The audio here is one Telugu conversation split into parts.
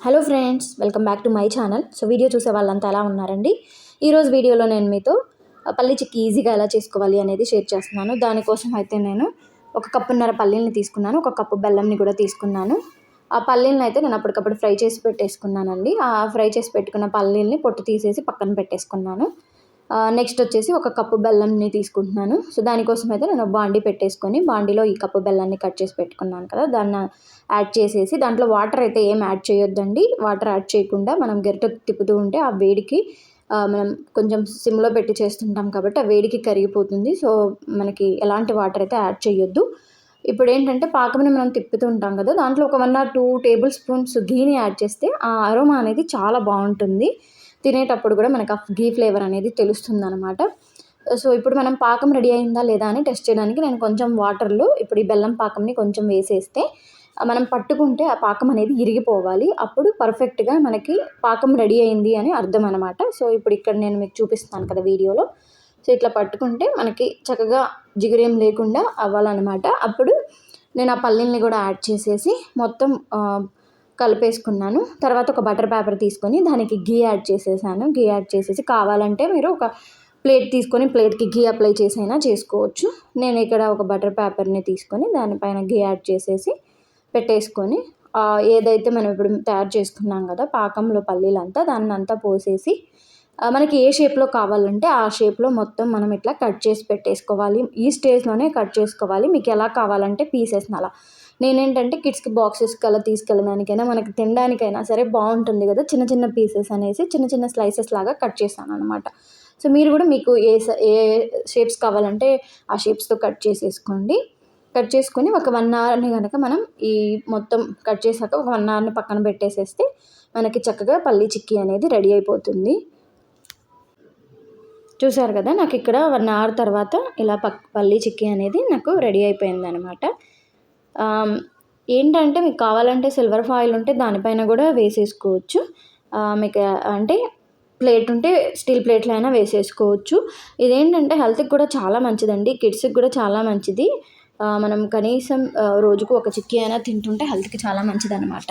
Hello friends, welcome back to my channel. So video చూసే వాళ్ళంతా ఎలా ఉన్నారండి? ఈరోజు వీడియోలో నేను మీతో పల్లి చిక్కీ ఈజీగా ఎలా చేసుకోవాలి అనేది షేర్ చేస్తున్నాను. దానికోసం అయితే నేను 1 కప్పున్నర పల్లీలని తీసుకున్నాను, 1 కప్పు బెల్లంని కూడా తీసుకున్నాను. ఆ పల్లీలను అయితే నేను అప్పటికప్పుడు ఫ్రై చేసి పెట్టేసుకున్నానండి. ఆ ఫ్రై చేసి పెట్టుకున్న పల్లీలని పొట్టు తీసేసి పక్కన పెట్టేసుకున్నాను. నెక్స్ట్ వచ్చేసి 1 కప్పు బెల్లంని తీసుకుంటున్నాను. సో దానికోసం అయితే నేను బాండీ పెట్టేసుకొని బాండీలో ఈ కప్పు బెల్లాన్ని కట్ చేసి పెట్టుకున్నాను కదా, దాన్ని యాడ్ చేసేసి దాంట్లో వాటర్ అయితే ఏం యాడ్ చేయొద్దండి. వాటర్ యాడ్ చేయకుండా మనం గరిటె తిప్పుతూ ఉంటే ఆ వేడికి మనం కొంచెం సిమ్లో పెట్టి చేస్తుంటాం కాబట్టి ఆ వేడికి కరిగిపోతుంది. సో మనకి ఎలాంటి వాటర్ అయితే యాడ్ చేయొద్దు. ఇప్పుడు ఏంటంటే పాకంని మనం తిప్పుతూ ఉంటాం కదా, దాంట్లో ఒక 1 or 2 టేబుల్ స్పూన్స్ ఘీని యాడ్ చేస్తే ఆ అరోమా అనేది చాలా బాగుంటుంది. తినేటప్పుడు కూడా మనకు ఆ ఘీ ఫ్లేవర్ అనేది తెలుస్తుందన్నమాట. సో ఇప్పుడు మనం పాకం రెడీ అయిందా లేదా అని టెస్ట్ చేయడానికి నేను కొంచెం వాటర్లో ఇప్పుడు ఈ బెల్లం పాకంని కొంచెం వేసేస్తే మనం పట్టుకుంటే ఆ పాకం అనేది ఇరిగిపోవాలి. అప్పుడు పర్ఫెక్ట్గా మనకి పాకం రెడీ అయింది అని అర్థం అనమాట. సో ఇప్పుడు ఇక్కడ నేను మీకు చూపిస్తాను కదా వీడియోలో. సో ఇట్లా పట్టుకుంటే మనకి చక్కగా జిగురేం లేకుండా అవ్వాలన్నమాట. అప్పుడు నేను ఆ పల్లీల్ని కూడా యాడ్ చేసేసి మొత్తం కలిపేసుకున్నాను. తర్వాత ఒక బటర్ పేపర్ తీసుకొని దానికి ఘీ యాడ్ చేసేసాను. ఘీ యాడ్ చేసేసి కావాలంటే మీరు ఒక ప్లేట్ తీసుకొని ప్లేట్కి ఘీ అప్లై చేసైనా చేసుకోవచ్చు. నేను ఇక్కడ ఒక బటర్ పేపర్ని తీసుకొని దానిపైన ఘీ యాడ్ చేసేసి పెట్టేసుకొని ఏదైతే మనం ఇప్పుడు తయారు చేసుకున్నాం కదా పాకంలో పల్లీలంతా దాన్నంతా పోసేసి మనకి ఏ షేప్లో కావాలంటే ఆ షేప్లో మొత్తం మనం ఇట్లా కట్ చేసి పెట్టేసుకోవాలి. ఈ స్టేజ్లోనే కట్ చేసుకోవాలి. మీకు ఎలా కావాలంటే పీసెస్ని అలా. నేనేంటంటే కిడ్స్కి బాక్సెస్కి అలా తీసుకెళ్ళడానికైనా మనకి తినడానికైనా సరే బాగుంటుంది కదా, చిన్న చిన్న పీసెస్ అనేసి చిన్న చిన్న స్లైసెస్ లాగా కట్ చేశాను అనమాట. సో మీరు కూడా మీకు ఏ షేప్స్ కావాలంటే ఆ షేప్స్తో కట్ చేసేసుకోండి. కట్ చేసుకొని ఒక 1 అవర్ని కనుక మనం ఈ మొత్తం కట్ చేశాక ఒక 1 అవర్ని పక్కన పెట్టేసేస్తే మనకి చక్కగా పల్లీ చిక్కీ అనేది రెడీ అయిపోతుంది. చూసారు కదా, నాకు ఇక్కడ 1 అవర్ తర్వాత ఇలా పల్లీ చిక్కీ అనేది నాకు రెడీ అయిపోయిందనమాట. ఏంటంటే మీకు కావాలంటే సిల్వర్ ఫాయిల్ ఉంటే దానిపైన కూడా వేసేసుకోవచ్చు. మీకు అంటే ప్లేట్ ఉంటే స్టీల్ ప్లేట్లో అయినా వేసేసుకోవచ్చు. ఇదేంటంటే హెల్త్కి కూడా చాలా మంచిదండి, కిడ్స్కి కూడా చాలా మంచిది. మనం కనీసం రోజుకు 1 చిక్కీ అయినా తింటుంటే హెల్త్కి చాలా మంచిదన్నమాట.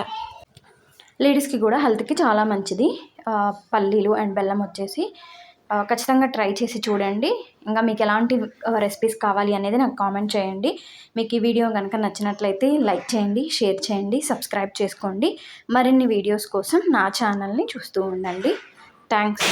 లేడీస్కి కూడా హెల్త్కి చాలా మంచిది. పల్లీలు అండ్ బెల్లం వచ్చేసి ఖచ్చితంగా ట్రై చేసి చూడండి. ఇంకా మీకు ఎలాంటి రెసిపీస్ కావాలి అనేది నాకు కామెంట్ చేయండి. మీకు ఈ వీడియో కనుక నచ్చినట్లయితే లైక్ చేయండి, షేర్ చేయండి, సబ్స్క్రైబ్ చేసుకోండి. మరిన్ని వీడియోస్ కోసం నా ఛానల్ని చూస్తూ ఉండండి. థ్యాంక్స్.